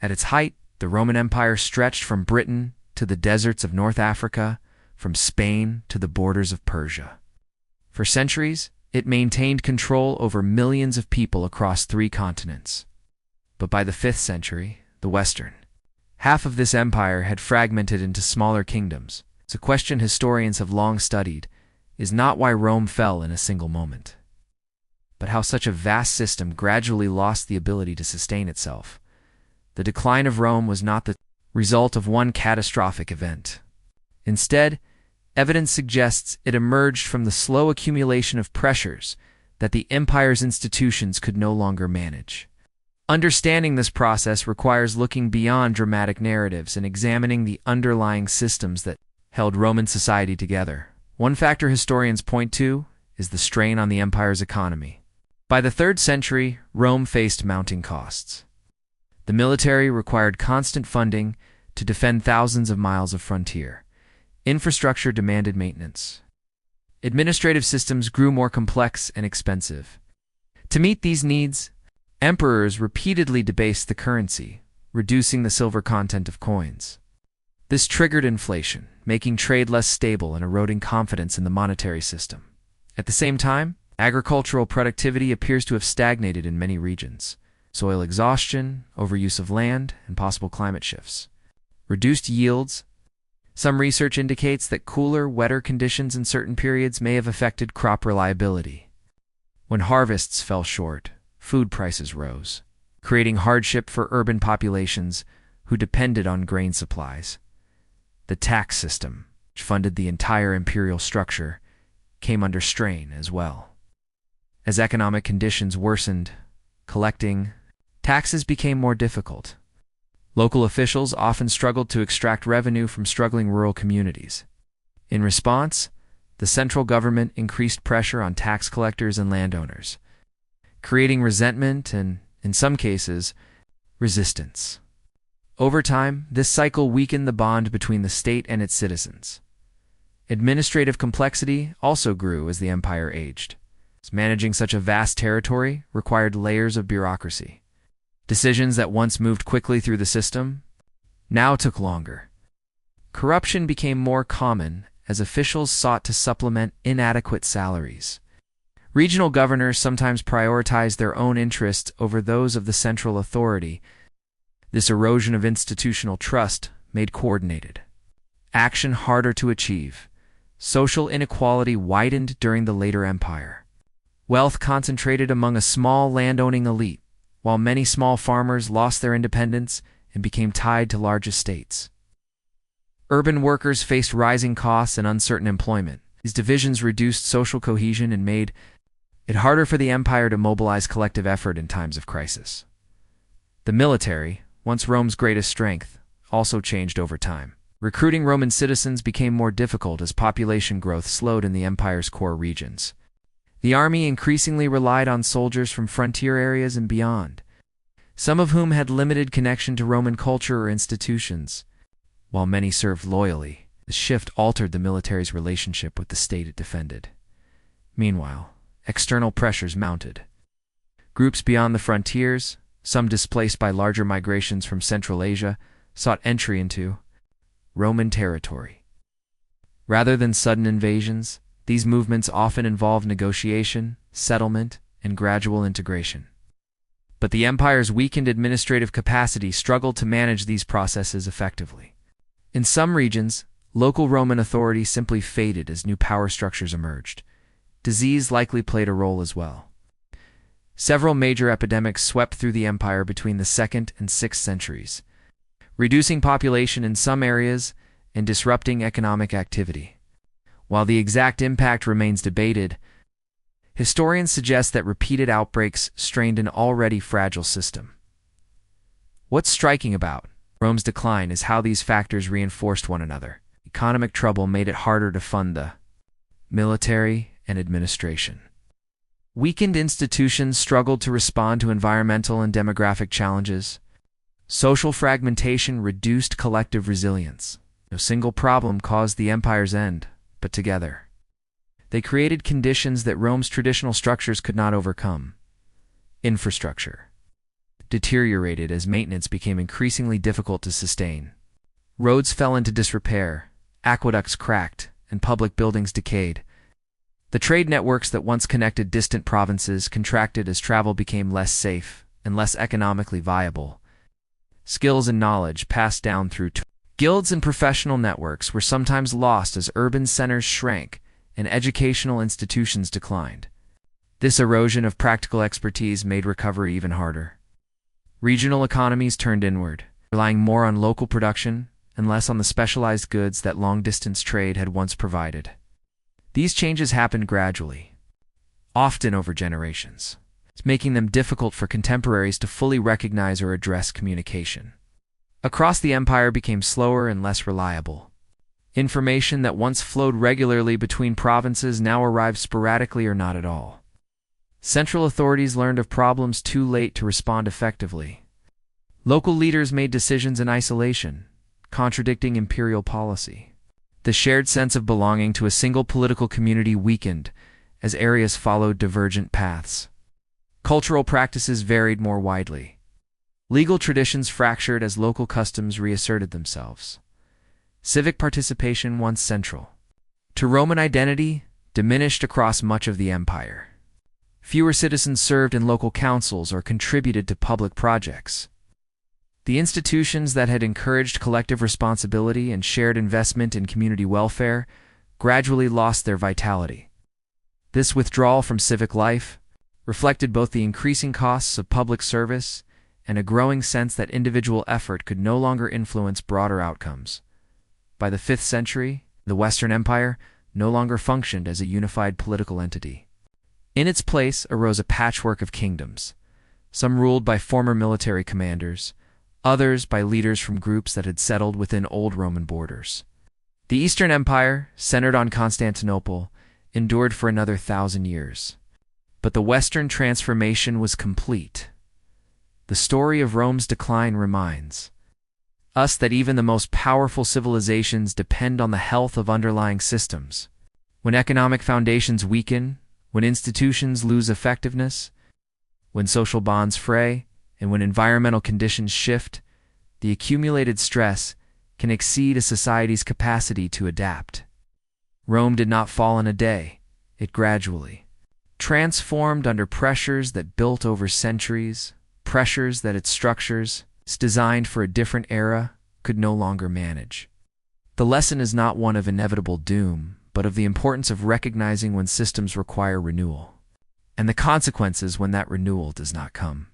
At its height, the Roman Empire stretched from Britain to the deserts of North Africa, from Spain to the borders of Persia. For centuries, it maintained control over millions of people across 3 continents. But by the 5th century, the Western half of this empire had fragmented into smaller kingdoms. So a question historians have long studied is not why Rome fell in a single moment, but how such a vast system gradually lost the ability to sustain itself. The decline of Rome was not the result of one catastrophic event. Instead, evidence suggests it emerged from the slow accumulation of pressures that the empire's institutions could no longer manage. Understanding this process requires looking beyond dramatic narratives and examining the underlying systems that held Roman society together. One factor historians point to is the strain on the empire's economy. By the 3rd century, Rome faced mounting costs. The military required constant funding to defend thousands of miles of frontier. Infrastructure demanded maintenance. Administrative systems grew more complex and expensive. To meet these needs, emperors repeatedly debased the currency, reducing the silver content of coins. This triggered inflation, making trade less stable and eroding confidence in the monetary system. At the same time, agricultural productivity appears to have stagnated in many regions. Soil exhaustion, overuse of land, and possible climate shifts reduced yields. Some research indicates that cooler, wetter conditions in certain periods may have affected crop reliability. When harvests fell short, food prices rose, creating hardship for urban populations who depended on grain supplies. The tax system, which funded the entire imperial structure, came under strain as well. As economic conditions worsened, collecting taxes became more difficult. Local officials often struggled to extract revenue from struggling rural communities. In response, the central government increased pressure on tax collectors and landowners, creating resentment and, in some cases, resistance. Over time, this cycle weakened the bond between the state and its citizens. Administrative complexity also grew as the empire aged. Managing such a vast territory required layers of bureaucracy. Decisions that once moved quickly through the system now took longer. Corruption became more common as officials sought to supplement inadequate salaries. Regional governors sometimes prioritized their own interests over those of the central authority. This erosion of institutional trust made coordinated action harder to achieve. Social inequality widened during the later empire. Wealth concentrated among a small landowning elite, while many small farmers lost their independence and became tied to large estates. Urban workers faced rising costs and uncertain employment. These divisions reduced social cohesion and made it harder for the empire to mobilize collective effort in times of crisis. The military, once Rome's greatest strength, also changed over time. Recruiting Roman citizens became more difficult as population growth slowed in the empire's core regions. The army increasingly relied on soldiers from frontier areas and beyond, some of whom had limited connection to Roman culture or institutions. While many served loyally, the shift altered the military's relationship with the state it defended. Meanwhile, external pressures mounted. Groups beyond the frontiers, some displaced by larger migrations from Central Asia, sought entry into Roman territory. Rather than sudden invasions, these movements often involved negotiation, settlement, and gradual integration. But the empire's weakened administrative capacity struggled to manage these processes effectively. In some regions, local Roman authority simply faded as new power structures emerged. Disease likely played a role as well. Several major epidemics swept through the empire between the 2nd and 6th centuries, reducing population in some areas and disrupting economic activity. While the exact impact remains debated, historians suggest that repeated outbreaks strained an already fragile system. What's striking about Rome's decline is how these factors reinforced one another. Economic trouble made it harder to fund the military and administration. Weakened institutions struggled to respond to environmental and demographic challenges. Social fragmentation reduced collective resilience. No single problem caused the empire's end, but together they created conditions that Rome's traditional structures could not overcome. Infrastructure. The deteriorated as maintenance became increasingly difficult to sustain. Roads fell into disrepair, aqueducts cracked, and public buildings decayed. The trade networks that once connected distant provinces contracted as travel became less safe and less economically viable. Skills and knowledge passed down through guilds and professional networks were sometimes lost as urban centers shrank and educational institutions declined. This erosion of practical expertise made recovery even harder. Regional economies turned inward, relying more on local production and less on the specialized goods that long-distance trade had once provided. These changes happened gradually, often over generations, making them difficult for contemporaries to fully recognize or address communication. Across the empire became slower and less reliable. Information that once flowed regularly between provinces now arrived sporadically or not at all. Central authorities learned of problems too late to respond effectively. Local leaders made decisions in isolation, contradicting imperial policy. The shared sense of belonging to a single political community weakened as areas followed divergent paths. Cultural practices varied more widely. Legal traditions fractured as local customs reasserted themselves. Civic participation, once central to Roman identity, diminished across much of the empire. Fewer citizens served in local councils or contributed to public projects. The institutions that had encouraged collective responsibility and shared investment in community welfare gradually lost their vitality. This withdrawal from civic life reflected both the increasing costs of public service and a growing sense that individual effort could no longer influence broader outcomes. By the 5th century, the Western Empire no longer functioned as a unified political entity. In its place arose a patchwork of kingdoms, some ruled by former military commanders, others by leaders from groups that had settled within old Roman borders. The Eastern Empire, centered on Constantinople, endured for another 1,000 years. But the Western transformation was complete. The story of Rome's decline reminds us that even the most powerful civilizations depend on the health of underlying systems. When economic foundations weaken, when institutions lose effectiveness, when social bonds fray, and when environmental conditions shift, the accumulated stress can exceed a society's capacity to adapt. Rome did not fall in a day. It gradually transformed under pressures that built over centuries, pressures that its structures, designed for a different era, could no longer manage. The lesson is not one of inevitable doom, but of the importance of recognizing when systems require renewal, and the consequences when that renewal does not come.